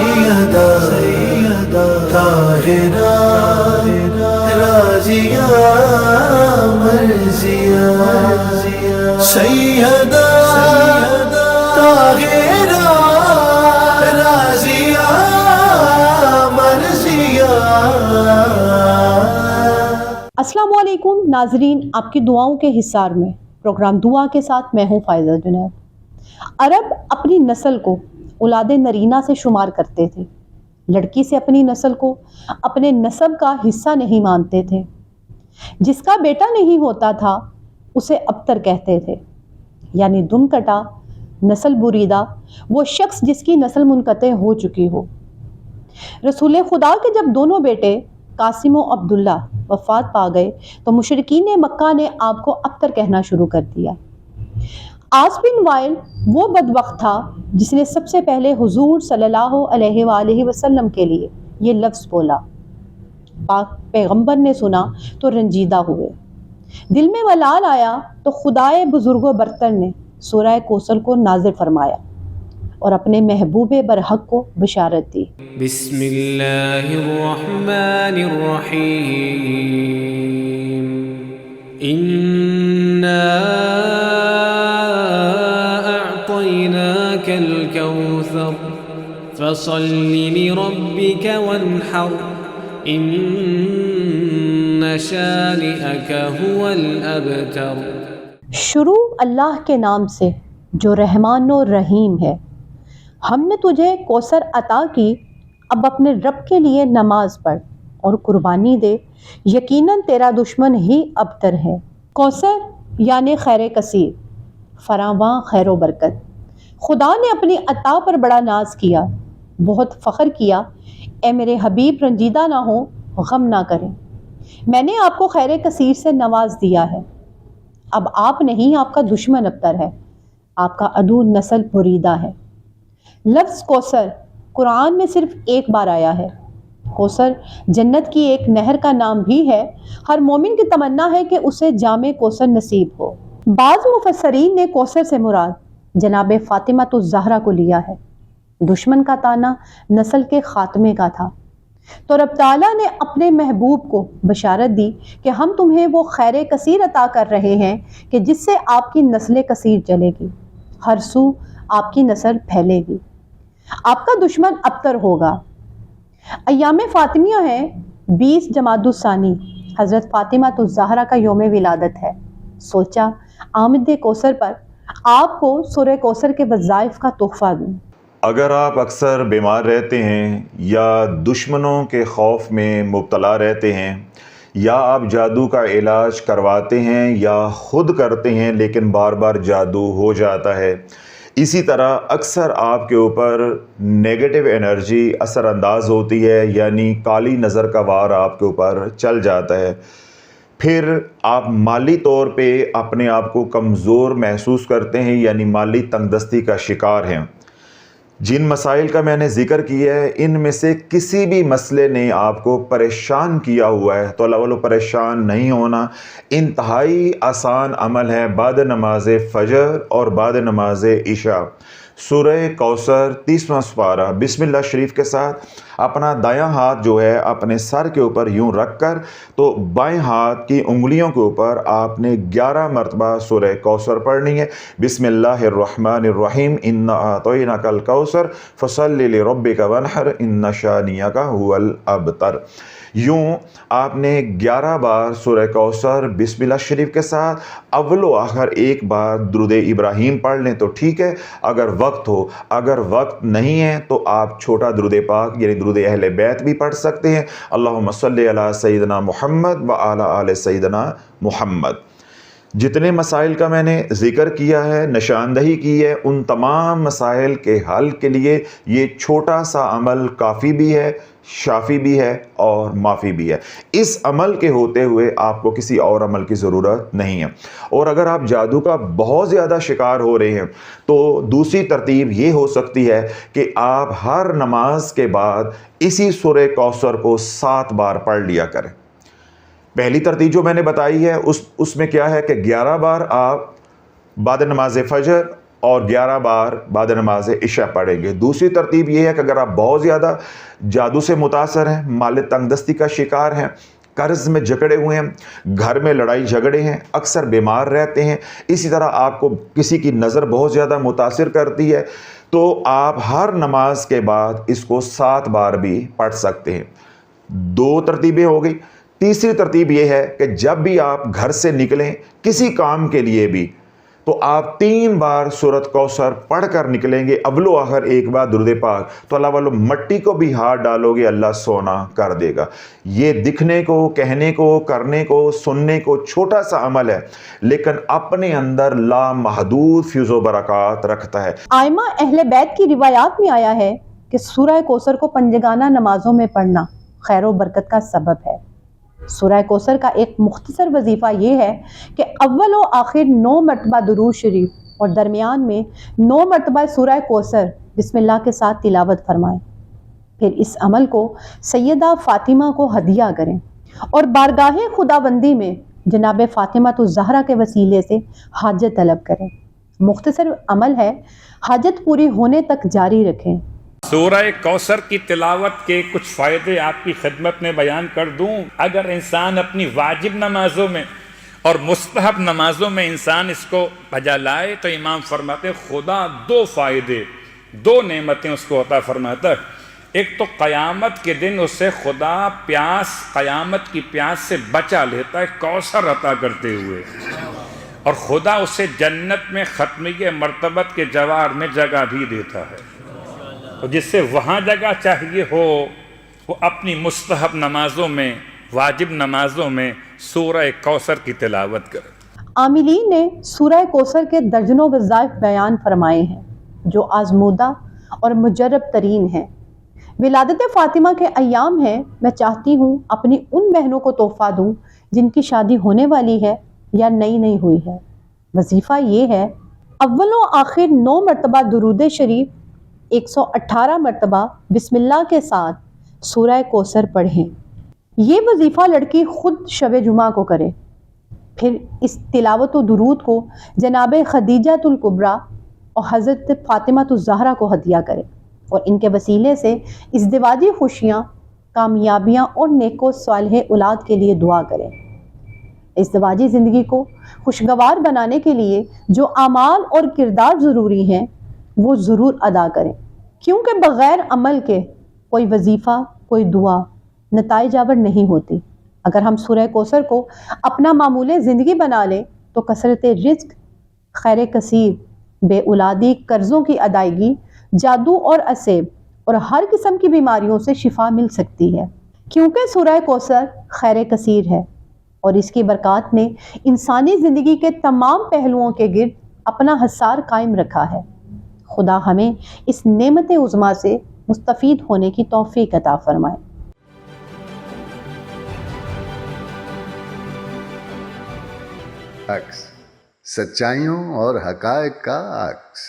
سیدہ طاہرہ راضیہ مرضیہ سیدہ طاہرہ راضیہ مرضیہ۔ السلام علیکم ناظرین، آپ کی دعاؤں کے حصار میں پروگرام دعا کے ساتھ میں ہوں فائزہ جنید۔ عرب اپنی نسل کو اولاد نرینہ سے شمار کرتے تھے، لڑکی سے اپنی نسل کو اپنے نسب کا حصہ نہیں مانتے تھے۔ جس کا بیٹا نہیں ہوتا تھا اسے ابتر کہتے تھے، یعنی دم کٹا، نسل بریدہ، وہ شخص جس کی نسل منقطع ہو چکی ہو۔ رسول خدا کے جب دونوں بیٹے قاسم و عبداللہ وفات پا گئے تو مشرکین مکہ نے آپ کو ابتر کہنا شروع کر دیا۔ عاص بن وائل وہ بدبخت تھا جس نے سب سے پہلے حضور صلی اللہ علیہ وآلہ وسلم کے لیے یہ لفظ بولا۔ پاک پیغمبر نے سنا تو رنجیدہ ہوئے، دل میں ملال آیا تو خدائے بزرگ و برتر نے سورہ کوثر کو نازل فرمایا اور اپنے محبوب برحق کو بشارت دی۔ بسم اللہ الرحمن الرحیم، انا اعطیناک الکوثر فصل لربک وانحر ان شانئک هو الابتر۔ شروع اللہ کے نام سے جو رحمان و رحیم ہے۔ ہم نے تجھے کوثر عطا کی، اب اپنے رب کے لیے نماز پڑھ اور قربانی دے، یقیناً تیرا دشمن ہی ابتر ہے۔ کوثر یعنی خیر کثیر، فراواں خیر و برکت۔ خدا نے اپنی عطا پر بڑا ناز کیا، بہت فخر کیا۔ اے میرے حبیب رنجیدہ نہ ہو، غم نہ کریں، میں نے آپ کو خیر کثیر سے نواز دیا ہے۔ اب آپ نہیں، آپ کا دشمن ابتر ہے، آپ کا عدو نسل بریدہ ہے۔ لفظ کوثر قرآن میں صرف ایک بار آیا ہے۔ کوثر جنت کی ایک نہر کا نام بھی ہے۔ ہر مومن کی تمنا ہے کہ اسے جام کوثر نصیب ہو۔ بعض مفسرین نے کوثر سے مراد جناب فاطمہ الزہرا کو لیا ہے۔ دشمن کا طعنہ نسل کے خاتمے کا تھا، تو رب تعالیٰ نے اپنے محبوب کو بشارت دی کہ ہم تمہیں وہ خیر کثیر عطا کر رہے ہیں کہ جس سے آپ کی نسل کثیر چلے گی، ہر سو آپ کی نسل پھیلے گی، آپ کا دشمن ابتر ہوگا۔ ایام فاطمیہ ہے 20 جمادی الثانی، حضرت فاطمہ الزہرا کا یوم ولادت ہے۔ سوچا آمد کوثر پر آپ کو سورہ کوثر کے وظائف کا تحفہ دوں۔ اگر آپ اکثر بیمار رہتے ہیں یا دشمنوں کے خوف میں مبتلا رہتے ہیں، یا آپ جادو کا علاج کرواتے ہیں یا خود کرتے ہیں لیکن بار بار جادو ہو جاتا ہے، اسی طرح اکثر آپ کے اوپر نیگیٹو انرجی اثر انداز ہوتی ہے، یعنی کالی نظر کا وار آپ کے اوپر چل جاتا ہے، پھر آپ مالی طور پہ اپنے آپ کو کمزور محسوس کرتے ہیں، یعنی مالی تنگ دستی کا شکار ہیں۔ جن مسائل کا میں نے ذکر کیا ہے ان میں سے کسی بھی مسئلے نے آپ کو پریشان کیا ہوا ہے تو اللہ والو پریشان نہیں ہونا۔ انتہائی آسان عمل ہے، بعد نماز فجر اور بعد نماز عشاء سورہ کوثر 30واں سپارہ بسم اللہ شریف کے ساتھ اپنا دایاں ہاتھ جو ہے اپنے سر کے اوپر یوں رکھ کر تو بائیں ہاتھ کی انگلیوں کے اوپر آپ نے 11 مرتبہ سورہ کوثر پڑھنی ہے۔ بسم اللہ الرحمن الرحیم، انا اعطیناک الکوثر فصل لربک وانحر ان شانئک هو الابتر۔ یوں آپ نے 11 بار سورہ کوثر بسم اللہ شریف کے ساتھ اول و آخر ایک بار درود ابراہیم پڑھ لیں تو ٹھیک ہے، اگر وقت ہو۔ اگر وقت نہیں ہے تو آپ چھوٹا درود پاک یعنی درود اہل بیت بھی پڑھ سکتے ہیں۔ اللہم صلی علی سیدنا محمد و علی آل سیدنا محمد۔ جتنے مسائل کا میں نے ذکر کیا ہے، نشاندہی کی ہے، ان تمام مسائل کے حل کے لیے یہ چھوٹا سا عمل کافی بھی ہے، شافی بھی ہے اور معافی بھی ہے۔ اس عمل کے ہوتے ہوئے آپ کو کسی اور عمل کی ضرورت نہیں ہے۔ اور اگر آپ جادو کا بہت زیادہ شکار ہو رہے ہیں تو دوسری ترتیب یہ ہو سکتی ہے کہ آپ ہر نماز کے بعد اسی سورہ کوثر کو 7 بار پڑھ لیا کریں۔ پہلی ترتیب جو میں نے بتائی ہے اس میں کیا ہے کہ 11 بار آپ بعد نماز فجر اور 11 بار بعد نماز عشاء پڑھیں گے۔ دوسری ترتیب یہ ہے کہ اگر آپ بہت زیادہ جادو سے متاثر ہیں، مال تنگ دستی کا شکار ہیں، قرض میں جکڑے ہوئے ہیں، گھر میں لڑائی جھگڑے ہیں، اکثر بیمار رہتے ہیں، اسی طرح آپ کو کسی کی نظر بہت زیادہ متاثر کرتی ہے، تو آپ ہر نماز کے بعد اس کو 7 بار بھی پڑھ سکتے ہیں۔ 2 ترتیبیں ہو گئی۔ تیسری ترتیب یہ ہے کہ جب بھی آپ گھر سے نکلیں کسی کام کے لیے بھی، تو آپ 3 بار سورۃ کوثر پڑھ کر نکلیں گے، اول و آخر ایک بار درود پاک، تو اللہ والو مٹی کو بھی ہاتھ ڈالو گے اللہ سونا کر دے گا۔ یہ دکھنے کو، کہنے کو، کرنے کو، سننے کو چھوٹا سا عمل ہے، لیکن اپنے اندر لامحدود فیض و برکات رکھتا ہے۔ آئمہ اہل بیت کی روایات میں آیا ہے کہ سورہ کوثر کو پنجگانہ نمازوں میں پڑھنا خیر و برکت کا سبب ہے۔ سورہ کوثر کا ایک مختصر وظیفہ یہ ہے کہ اول و آخر 9 مرتبہ درود شریف اور درمیان میں 9 مرتبہ سورہ کوثر بسم اللہ کے ساتھ تلاوت فرمائیں۔ پھر اس عمل کو سیدہ فاطمہ کو ہدیہ کریں اور بارگاہ خداوندی میں جناب فاطمہ الزہرا کے وسیلے سے حاجت طلب کریں۔ مختصر عمل ہے، حاجت پوری ہونے تک جاری رکھیں۔ سورہ کوثر کی تلاوت کے کچھ فائدے آپ کی خدمت میں بیان کر دوں۔ اگر انسان اپنی واجب نمازوں میں اور مستحب نمازوں میں انسان اس کو بجا لائے تو امام فرماتے خدا 2 فائدے، 2 نعمتیں اس کو عطا فرماتا ہے۔ ایک تو قیامت کے دن اسے خدا قیامت کی پیاس سے بچا لیتا ہے کوثر عطا کرتے ہوئے، اور خدا اسے جنت میں ختمیہ مرتبت کے جوار میں جگہ بھی دیتا ہے۔ تو جس سے وہاں جگہ چاہیے ہو وہ اپنی مستحب نمازوں میں، واجب نمازوں میں سورہ کوثر کی تلاوت کرے۔ عاملین نے سورہ کوثر کے درجنوں وظائف بیان فرمائے ہیں جو آزمودہ اور مجرب ترین ہیں۔ ولادت فاطمہ کے ایام ہیں، میں چاہتی ہوں اپنی ان بہنوں کو تحفہ دوں جن کی شادی ہونے والی ہے یا نئی ہوئی ہے۔ وظیفہ یہ ہے، اول و آخر 9 مرتبہ درود شریف، 118 مرتبہ بسم اللہ کے ساتھ سورہ کوثر پڑھیں۔ یہ وظیفہ لڑکی خود شب جمعہ کو کرے، پھر اس تلاوت و درود کو جناب خدیجہ الکبریٰ اور حضرت فاطمہ الزہرا کو ہدیہ کرے اور ان کے وسیلے سے ازدواجی خوشیاں، کامیابیاں اور نیک و صالح اولاد کے لیے دعا کریں۔ ازدواجی زندگی کو خوشگوار بنانے کے لیے جو اعمال اور کردار ضروری ہیں وہ ضرور ادا کریں، کیونکہ بغیر عمل کے کوئی وظیفہ، کوئی دعا نتائج آور نہیں ہوتی۔ اگر ہم سورہ کوثر کو اپنا معمول زندگی بنا لیں تو کثرت رزق، خیر کثیر، بے اولادی، قرضوں کی ادائیگی، جادو اور اسیب اور ہر قسم کی بیماریوں سے شفا مل سکتی ہے، کیونکہ سورہ کوثر خیر کثیر ہے اور اس کی برکات نے انسانی زندگی کے تمام پہلوؤں کے گرد اپنا حصار قائم رکھا ہے۔ خدا ہمیں اس نعمت عظمیٰ سے مستفید ہونے کی توفیق عطا فرمائے۔ عکس، سچائیوں اور حقائق کا عکس۔